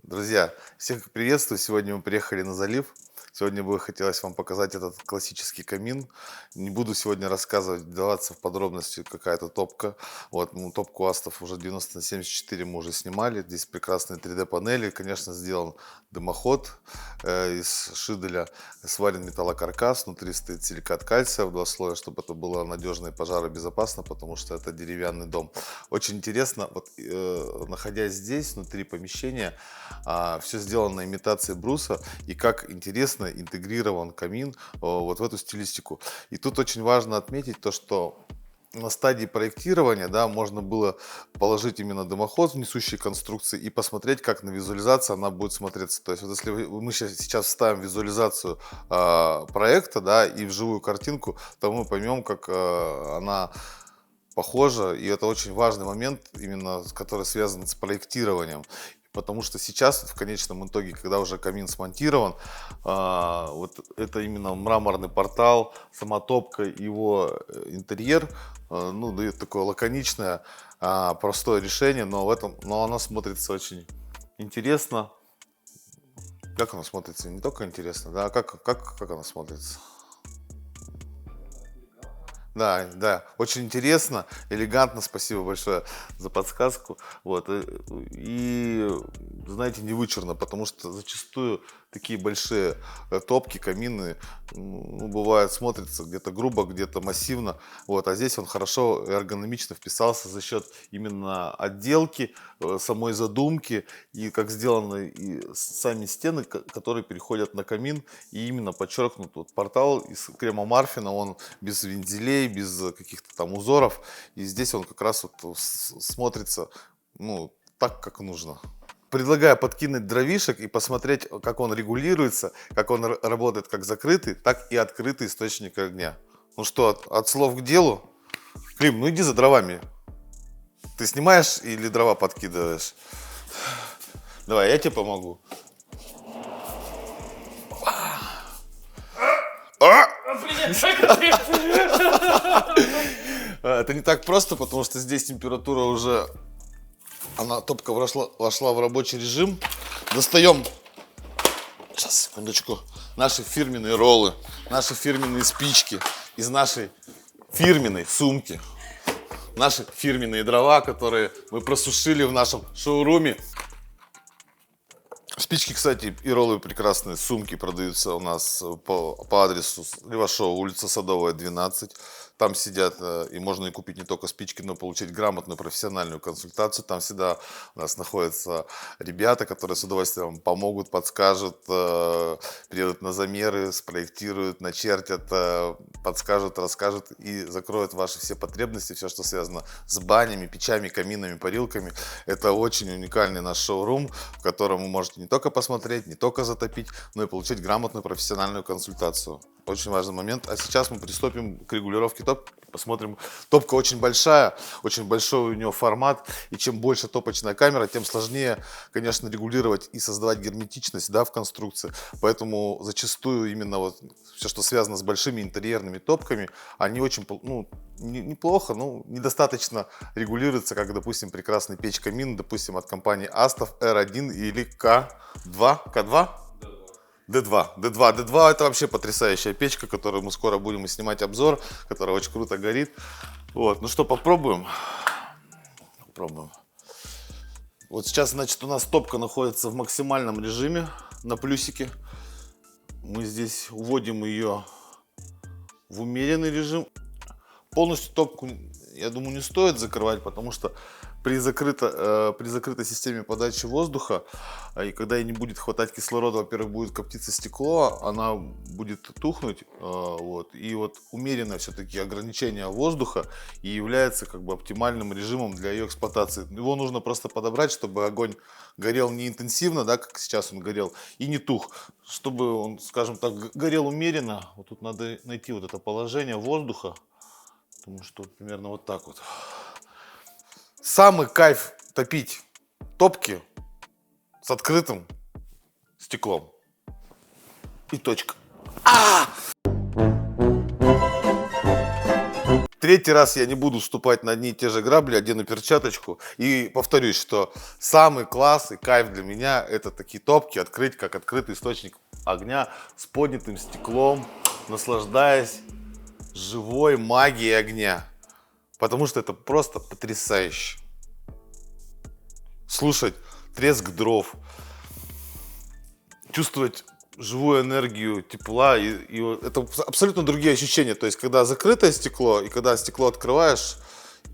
Друзья, всех приветствую. Сегодня мы приехали на залив. Сегодня бы хотелось вам показать этот классический камин. Не буду сегодня рассказывать, вдаваться в подробности, какая-то топка. Вот, топку Астов уже 90 на 74 мы уже снимали. Здесь прекрасные 3D панели. Конечно, сделан дымоход из шиделя. Сварен металлокаркас. Внутри стоит силикат кальция в 2 слоя, чтобы это было надежно и пожаробезопасно, потому что это деревянный дом. Очень интересно, вот находясь здесь, внутри помещения, все сделано на имитации бруса, и как интересно интегрирован камин вот в эту стилистику. И тут очень важно отметить то, что на стадии проектирования, да, можно было положить именно дымоход в несущей конструкции и посмотреть, как на визуализации она будет смотреться. То есть, вот если мы сейчас вставим визуализацию проекта, да, и вживую картинку, то мы поймем, как она похожа, и это очень важный момент, именно который связан с проектированием. Потому что сейчас, в конечном итоге, когда уже камин смонтирован, вот это именно мраморный портал, сама топка, его интерьер, ну, дает такое лаконичное, простое решение, но оно смотрится очень интересно. Как оно смотрится? Не только интересно, да, а как оно смотрится? Да, да, очень интересно, элегантно, спасибо большое за подсказку. Вот, и, знаете, не вычурно, потому что зачастую такие большие топки, камины, ну, бывает, смотрятся где-то грубо, где-то массивно. Вот, а здесь он хорошо и эргономично вписался за счет именно отделки, самой задумки и как сделаны и сами стены, которые переходят на камин, и именно подчеркнут вот портал из крема-марфина, он без вензелей, без каких-то там узоров. И здесь он как раз вот смотрится, ну, так, как нужно. Предлагаю подкинуть дровишек и посмотреть, как он регулируется, как он работает как закрытый, так и открытый источник огня. Ну что, от слов к делу? Клим, ну иди за дровами. Ты снимаешь или дрова подкидываешь? Давай, я тебе помогу. Это не так просто, потому что здесь температура уже, топка вошла в рабочий режим. Достаем, сейчас, секундочку, наши фирменные роллы, наши фирменные спички из нашей фирменной сумки. Наши фирменные дрова, которые мы просушили в нашем шоуруме. Спички, кстати, и роллы прекрасные, сумки продаются у нас по адресу Левашова, улица Садовая, 12. Там сидят, и можно и купить не только спички, но получить грамотную профессиональную консультацию. Там всегда у нас находятся ребята, которые с удовольствием вам помогут, подскажут, приедут на замеры, спроектируют, начертят, подскажут, расскажут и закроют ваши все потребности, все, что связано с банями, печами, каминами, парилками. Это очень уникальный наш шоурум, в котором вы можете не только посмотреть, не только затопить, но и получить грамотную профессиональную консультацию. Очень важный момент. А сейчас мы приступим к регулировке топки. Посмотрим. Топка очень большая, очень большой у нее формат. И чем больше топочная камера, тем сложнее, конечно, регулировать и создавать герметичность, да, в конструкции. Поэтому зачастую именно вот все, что связано с большими интерьерными топками, они очень, ну, неплохо, но недостаточно регулируются, как, допустим, прекрасный печь-камин, допустим, от компании Astov R1 или K2. K2? D2 это вообще потрясающая печка, которую мы скоро будем снимать обзор, которая очень круто горит. Вот, ну что, попробуем? Попробуем. Вот сейчас, значит, у нас топка находится в максимальном режиме на плюсике. Мы здесь уводим ее в умеренный режим. Полностью топку, я думаю, не стоит закрывать, потому что при закрытой системе подачи воздуха, и когда ей не будет хватать кислорода, во-первых, будет коптиться стекло, она будет тухнуть, вот, и вот умеренное все-таки ограничение воздуха и является как бы оптимальным режимом для ее эксплуатации. Его нужно просто подобрать, чтобы огонь горел не интенсивно, да, как сейчас он горел, и не тух, чтобы он, скажем так, горел умеренно. Вот тут надо найти вот это положение воздуха, потому что примерно вот так вот. Самый кайф топить топки с открытым стеклом. И точка. третий раз я не буду вступать на одни и те же грабли, одену перчаточку. И повторюсь, что самый класс и кайф для меня это такие топки открыть, как открытый источник огня с поднятым стеклом, наслаждаясь живой магией огня. Потому что это просто потрясающе. Слушать треск дров, чувствовать живую энергию тепла, и вот это абсолютно другие ощущения. То есть, когда закрытое стекло, и когда стекло открываешь,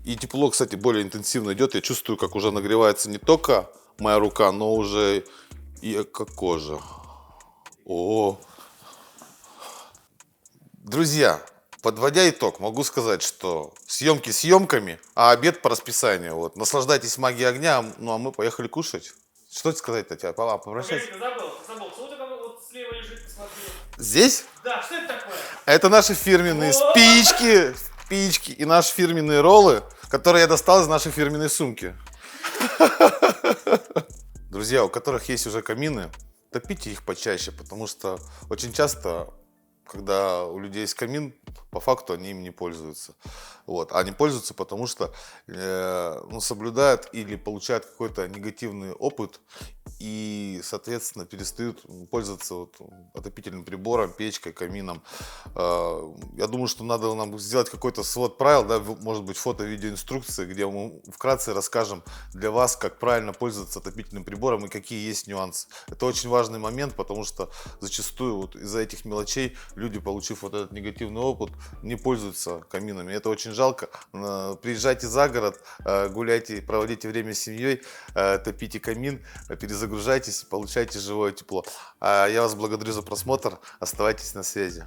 и тепло, кстати, более интенсивно идет, я чувствую, как уже нагревается не только моя рука, но уже и как кожа. О, друзья, подводя итог, могу сказать, что съемки съемками, а обед по расписанию. Вот. Наслаждайтесь магией огня, ну а мы поехали кушать. Что сказать, Татьяна? Попрощайся. Погоди, забыл. Что у тебя вот слева лежит, посмотри. Здесь? Да, что это такое? Это наши фирменные спички и наши фирменные роллы, которые я достал из нашей фирменной сумки. Друзья, у которых есть уже камины, топите их почаще, потому что очень часто, когда у людей есть камин, по факту они им не пользуются. Вот. А не пользуются, потому что соблюдают или получают какой-то негативный опыт и, соответственно, перестают пользоваться вот отопительным прибором, печкой, камином. Я думаю, что надо нам сделать какой-то свод правил, да, может быть, фото-видеоинструкции, где мы вкратце расскажем для вас, как правильно пользоваться отопительным прибором и какие есть нюансы. Это очень важный момент, потому что зачастую вот из-за этих мелочей люди, получив вот этот негативный опыт, не пользуются каминами. Это очень жалко. Приезжайте за город, гуляйте, проводите время с семьей, топите камин, перезагружайтесь, получайте живое тепло. Я вас благодарю за просмотр. Оставайтесь на связи.